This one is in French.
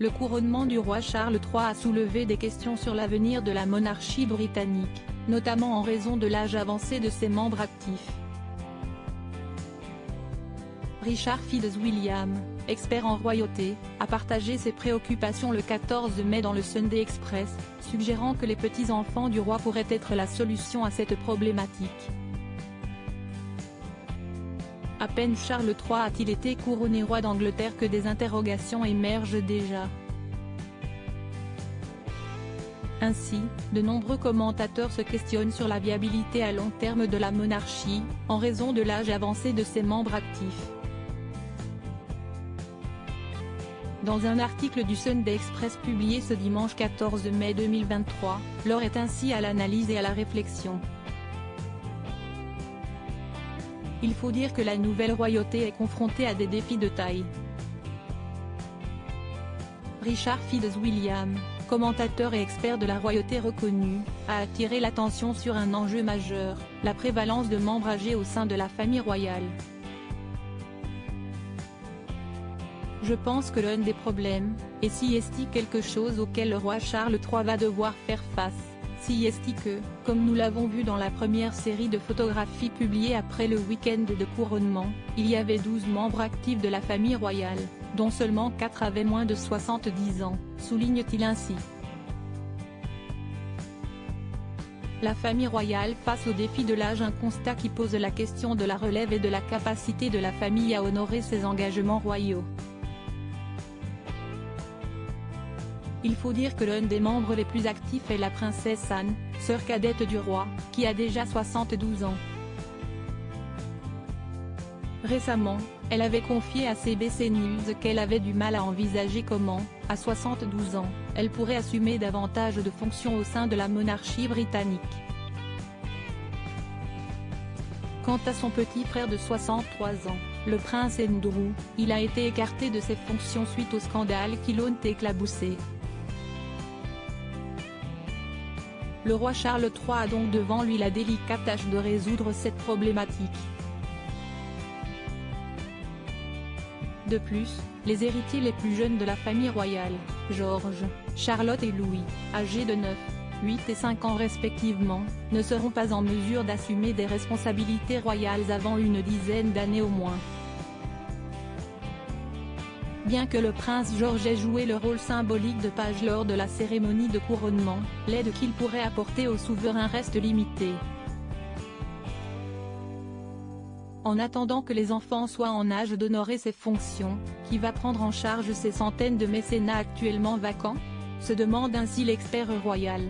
Le couronnement du roi Charles III a soulevé des questions sur l'avenir de la monarchie britannique, notamment en raison de l'âge avancé de ses membres actifs. Richard Fitzwilliam, expert en royauté, a partagé ses préoccupations le 14 mai dans le Sunday Express, suggérant que les petits-enfants du roi pourraient être la solution à cette problématique. À peine Charles III a-t-il été couronné roi d'Angleterre que des interrogations émergent déjà. Ainsi, de nombreux commentateurs se questionnent sur la viabilité à long terme de la monarchie, en raison de l'âge avancé de ses membres actifs. Dans un article du Sunday Express publié ce dimanche 14 mai 2023, l'heure est ainsi à l'analyse et à la réflexion. Il faut dire que la nouvelle royauté est confrontée à des défis de taille. Richard Fitzwilliam, commentateur et expert de la royauté reconnu, a attiré l'attention sur un enjeu majeur, la prévalence de membres âgés au sein de la famille royale. Je pense que l'un des problèmes, et si est quelque chose auquel le roi Charles III va devoir faire face, si est que, comme nous l'avons vu dans la première série de photographies publiées après le week-end de couronnement, il y avait 12 membres actifs de la famille royale, dont seulement 4 avaient moins de 70 ans, souligne-t-il ainsi. La famille royale face au défi de l'âge, un constat qui pose la question de la relève et de la capacité de la famille à honorer ses engagements royaux. Il faut dire que l'un des membres les plus actifs est la princesse Anne, sœur cadette du roi, qui a déjà 72 ans. Récemment, elle avait confié à CBC News qu'elle avait du mal à envisager comment, à 72 ans, elle pourrait assumer davantage de fonctions au sein de la monarchie britannique. Quant à son petit frère de 63 ans, le prince Andrew, il a été écarté de ses fonctions suite au scandale qui l'ont éclaboussé. Le roi Charles III a donc devant lui la délicate tâche de résoudre cette problématique. De plus, les héritiers les plus jeunes de la famille royale, George, Charlotte et Louis, âgés de 9, 8 et 5 ans respectivement, ne seront pas en mesure d'assumer des responsabilités royales avant une dizaine d'années au moins. Bien que le prince George ait joué le rôle symbolique de page lors de la cérémonie de couronnement, l'aide qu'il pourrait apporter au souverain reste limitée. En attendant que les enfants soient en âge d'honorer ces fonctions, qui va prendre en charge ces centaines de mécénats actuellement vacants ? Se demande ainsi l'expert royal.